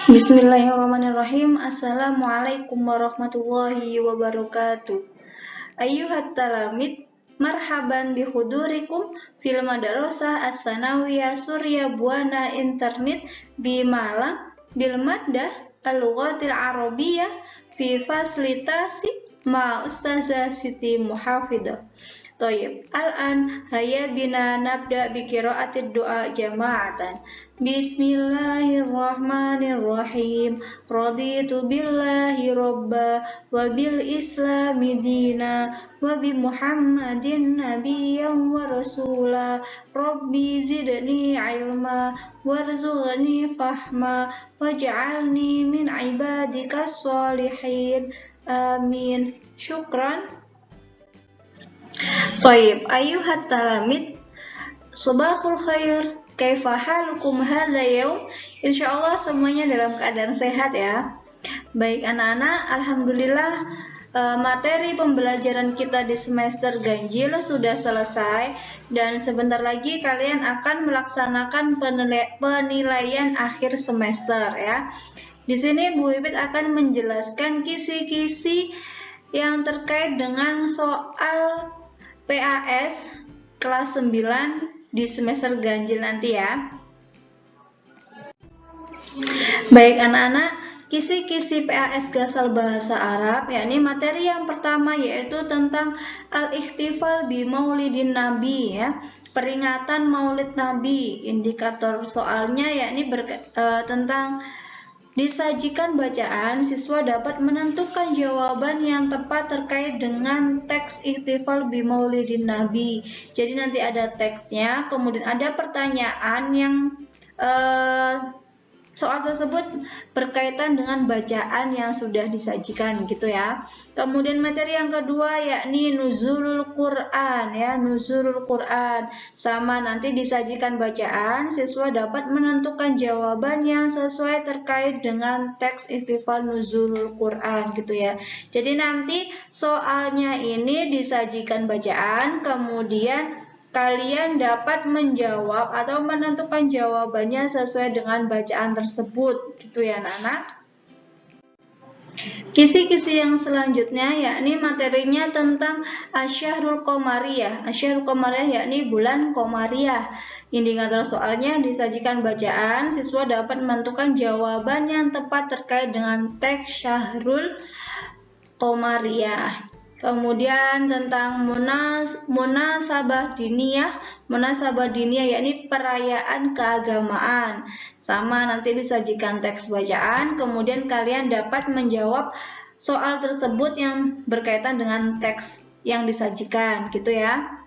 Bismillahirrahmanirrahim. Assalamualaikum warahmatullahi wabarakatuh. Ayyuhat talamid, marhaban bihudurikum fil madrasah as-sanawiyah Surya Buana Internet bi Malang bil maddah al-lughatil arabiyyah fi fasilitasi ma Ustazah Siti Muhafidah. Toyib, al-an haya bina nabda bi qiraatid doa jama'atan. Bismillahirrahmanirrahim. Raditu billahi robba wa bil islami dina wa bi Muhammadin nabiyyan wa rasula. Rabbi zidni ilma warzuqni fahma waj'alni min ibadikas sholihin. Amin. Syukran. Baik, ayuhat talamid, sabahul khair, kaifa halukum hadza yaum? Insyaallah semuanya dalam keadaan sehat ya. Baik anak-anak, alhamdulillah materi pembelajaran kita di semester ganjil sudah selesai dan sebentar lagi kalian akan melaksanakan penilaian akhir semester ya. Di sini Bu Wibit akan menjelaskan kisi-kisi yang terkait dengan soal PAS kelas 9 di semester ganjil nanti ya. Baik anak-anak, kisi-kisi PAS Gasal Bahasa Arab, yakni materi yang pertama yaitu tentang al-ihtifal bi maulidin nabi ya, peringatan maulid nabi. Indikator soalnya yakni tentang disajikan bacaan, siswa dapat menentukan jawaban yang tepat terkait dengan teks ihtifal bi maulidin nabi. Jadi nanti ada teksnya, kemudian ada pertanyaan yang soal tersebut berkaitan dengan bacaan yang sudah disajikan gitu ya. Kemudian materi yang kedua yakni nuzulul Quran ya, nuzulul Quran. Sama nanti disajikan bacaan, siswa dapat menentukan jawaban yang sesuai terkait dengan teks ihtifal nuzulul Quran gitu ya. Jadi nanti soalnya ini disajikan bacaan, kemudian kalian dapat menjawab atau menentukan jawabannya sesuai dengan bacaan tersebut gitu ya anak-anak. Kisi-kisi yang selanjutnya yakni materinya tentang Asyahrul Qomariyah. Asyahrul Qomariyah yakni bulan Qomariyah. Indikator soalnya disajikan bacaan, siswa dapat menentukan jawaban yang tepat terkait dengan teks Syahrul Qomariyah. Kemudian tentang munasabah diniyah. Munasabah diniyah yakni perayaan keagamaan. Sama nanti disajikan teks bacaan, kemudian kalian dapat menjawab soal tersebut yang berkaitan dengan teks yang disajikan gitu ya.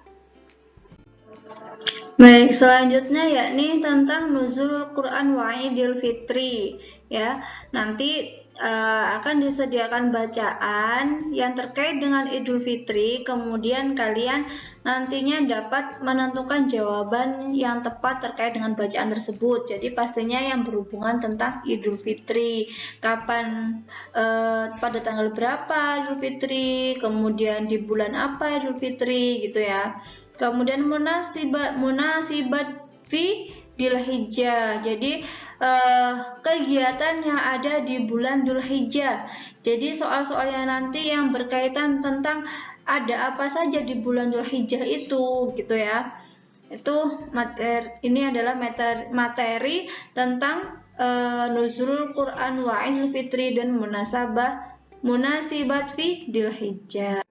Baik, selanjutnya yakni tentang nuzulul Quran wa Idul Fitri ya. Nanti akan disediakan bacaan yang terkait dengan Idul Fitri, kemudian kalian nantinya dapat menentukan jawaban yang tepat terkait dengan bacaan tersebut. Jadi pastinya yang berhubungan tentang Idul Fitri, kapan, pada tanggal berapa Idul Fitri, kemudian di bulan apa Idul Fitri gitu ya. Kemudian munasibat fi Dzulhijjah. Jadi kegiatan yang ada di bulan Dzulhijjah. Jadi soal-soalnya nanti yang berkaitan tentang ada apa saja di bulan Dzulhijjah itu gitu ya. Itu ini adalah materi tentang nuzulul Quran wa Idul Fitri dan munasibat fi Dzulhijjah.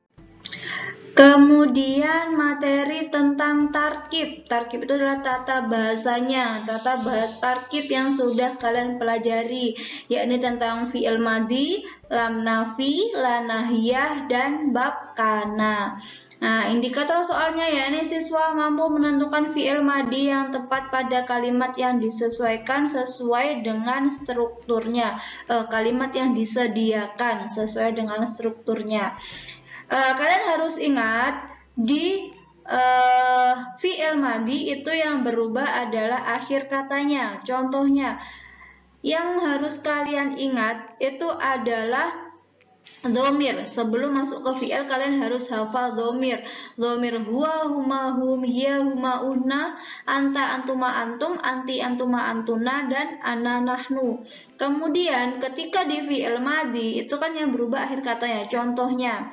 Kemudian materi tentang tarkib. Tarkib itu adalah tata bahasanya, tata bahasa tarkib yang sudah kalian pelajari, yakni tentang fi'il madhi, lam nafi, la nahiyah, dan bab kana. Nah, indikator soalnya yakni siswa mampu menentukan fi'il madhi yang tepat pada kalimat yang disesuaikan sesuai dengan strukturnya. Kalimat yang disediakan sesuai dengan strukturnya. Kalian harus ingat di fi'il madhi itu yang berubah adalah akhir katanya. Contohnya yang harus kalian ingat itu adalah Domir, sebelum masuk ke fi'il kalian harus hafal domir. Domir huwa, huma, hum, hiya, huma, una, anta, antuma, antum, anti, antuma, antuna, dan ana, nahnu. Kemudian ketika di fi'il madi itu kan yang berubah akhir katanya. Contohnya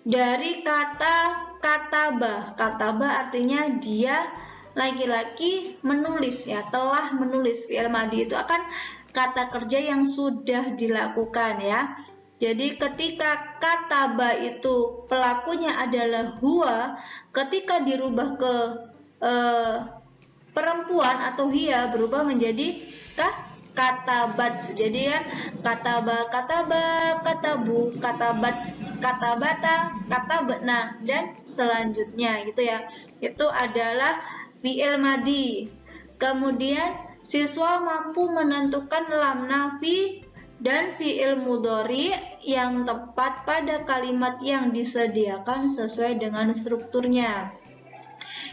dari kata katabah. Katabah artinya dia laki-laki menulis ya, telah menulis. Fi'il madi itu akan kata kerja yang sudah dilakukan ya. Jadi ketika kataba itu pelakunya adalah huwa, ketika dirubah ke perempuan atau hiya berubah menjadi katabat. Jadi kan kataba, katabu, katabat, katabata, katabna, dan selanjutnya gitu ya. Itu adalah fi'il madi. Kemudian siswa mampu menentukan lam nafi dan fi'il mudhari yang tepat pada kalimat yang disediakan sesuai dengan strukturnya.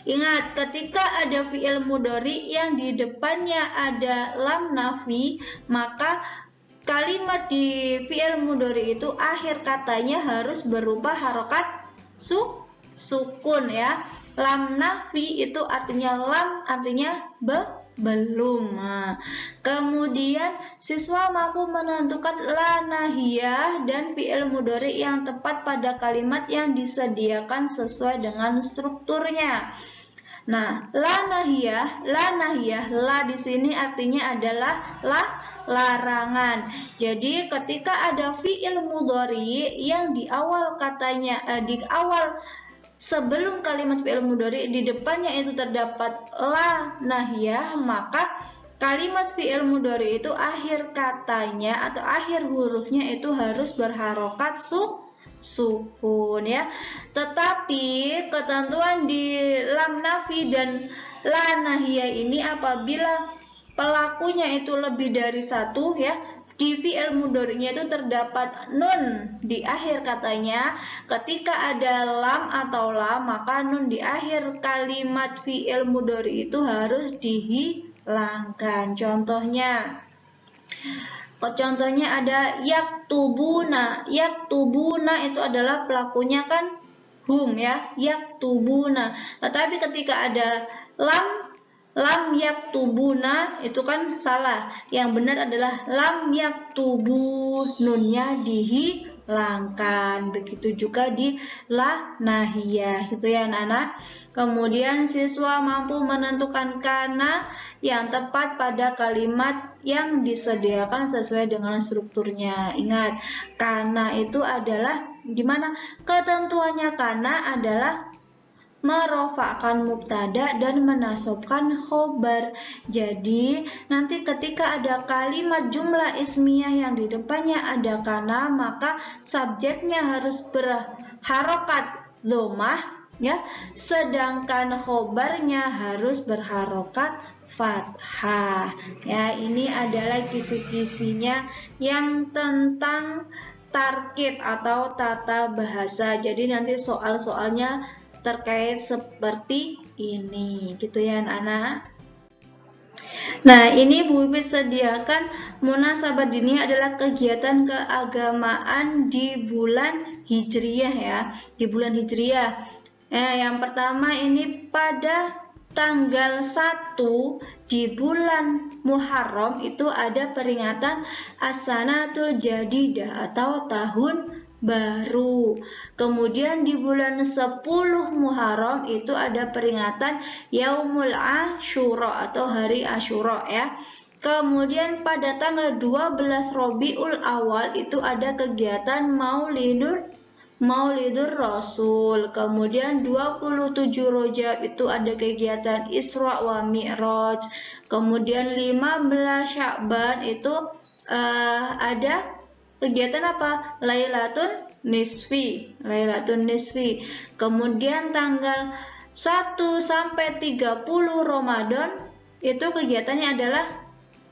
Ingat, ketika ada fi'il mudhari yang di depannya ada lam nafi, maka kalimat di fi'il mudhari itu akhir katanya harus berupa harokat sukun ya. Lam nafi itu artinya lam, artinya belum. Nah, kemudian siswa mampu menentukan la nahiyah dan fi'il mudhari yang tepat pada kalimat yang disediakan sesuai dengan strukturnya. Nah, la nahiyah, la di sini artinya adalah larangan. Jadi ketika ada fi'il mudhari yang di awal katanya sebelum kalimat fi'il mudhari di depannya itu terdapat la nahiyah, maka kalimat fi'il mudhari itu akhir katanya atau akhir hurufnya itu harus berharokat sukun ya. Tetapi ketentuan di lam nafi dan la nahiyah ini apabila pelakunya itu lebih dari satu ya, di fi'il mudhari'nya itu terdapat nun di akhir katanya. Ketika ada lam atau la, maka nun di akhir kalimat fi'il mudhari' itu harus dihilangkan. Contohnya ada yaktubuna. Yaktubuna itu adalah pelakunya kan hum ya, yaktubuna. Tetapi ketika ada lam yaktubuna itu kan salah. Yang benar adalah lam yaktubu, nunnya dihilangkan. Begitu juga di la nahiyah gitu ya anak-anak. Kemudian siswa mampu menentukan kana yang tepat pada kalimat yang disediakan sesuai dengan strukturnya. Ingat, kana itu adalah gimana? Ketentuannya kana adalah merofakkan mubtada dan menasobkan khobar. Jadi nanti ketika ada kalimat jumlah ismiyah yang di depannya ada kana, maka subjeknya harus berharokat dhammah ya, sedangkan khobarnya harus berharokat fathah ya. Ini adalah kisi-kisinya yang tentang tarkib atau tata bahasa. Jadi nanti soal-soalnya terkait seperti ini gitu ya anak-anak. Nah, ini Bu Pipit sediakan Munasabat Diniyah adalah kegiatan keagamaan di bulan Hijriyah ya, di bulan Hijriyah. Yang pertama ini pada tanggal 1 di bulan Muharram itu ada peringatan As-Sanatul Jadidah atau tahun baru. Kemudian di bulan 10 Muharram itu ada peringatan Yaumul Asyura atau hari Asyura ya. Kemudian pada tanggal 12 Rabiul Awal itu ada kegiatan Maulidur Rasul. Kemudian 27 Rajab itu ada kegiatan Isra wa Mi'raj. Kemudian 15 Sya'ban itu ada kegiatan apa? Lailatun Nisfi. Kemudian tanggal 1 sampai 30 Ramadan itu kegiatannya adalah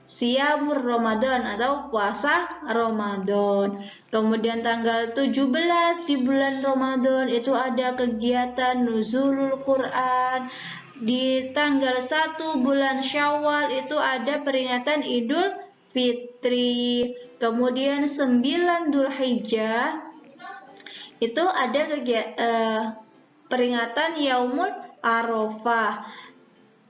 Siyamur Ramadan atau puasa Ramadan. Kemudian tanggal 17 di bulan Ramadan itu ada kegiatan Nuzulul Quran. Di tanggal 1 bulan Syawal itu ada peringatan Idul Fitri. Kemudian 9 Dzulhijjah itu ada peringatan Yaumul Arafah.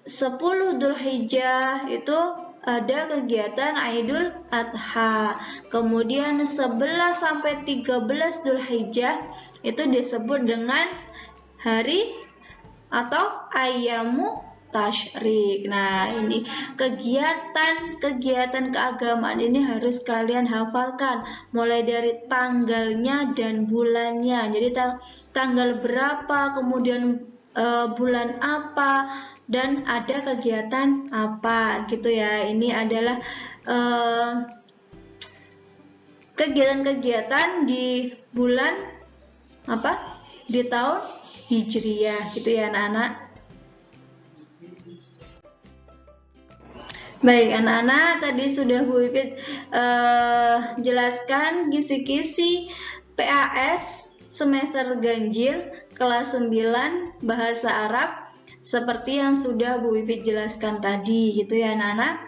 10 Dzulhijjah itu ada kegiatan Idul Adha. Kemudian 11 sampai 13 Dzulhijjah itu disebut dengan hari atau Ayyamu Tasyrik. Nah, ini kegiatan keagamaan ini harus kalian hafalkan mulai dari tanggalnya dan bulannya. Jadi tanggal berapa, kemudian bulan apa, dan ada kegiatan apa gitu ya. Ini adalah kegiatan-kegiatan di bulan apa? Di tahun Hijriyah gitu ya anak-anak. Baik anak-anak, tadi sudah Bu Pipit jelaskan kisi-kisi PAS semester ganjil kelas 9 bahasa Arab seperti yang sudah Bu Pipit jelaskan tadi gitu ya anak-anak.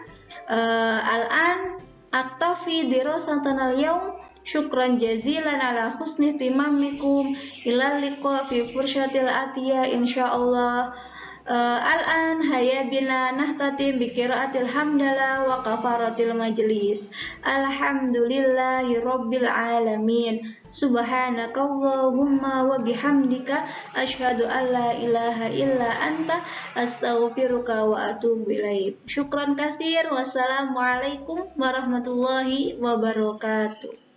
Al-an aktafi dirasatan al-yaum, syukran jazilan ala husni timamikum, ilal liqa fi fursyatil atiyah insyaallah. Al-an haya bina nahtati bi qiraatil hamdalah wa kafaratil majlis. Alhamdulillahi rabbil alamin. Subhanakallahumma wa bihamdika asyhadu an la ilaha illa anta astaghfiruka wa atubu ilaik. Syukran katsir. Wassalamualaikum warahmatullahi wabarakatuh.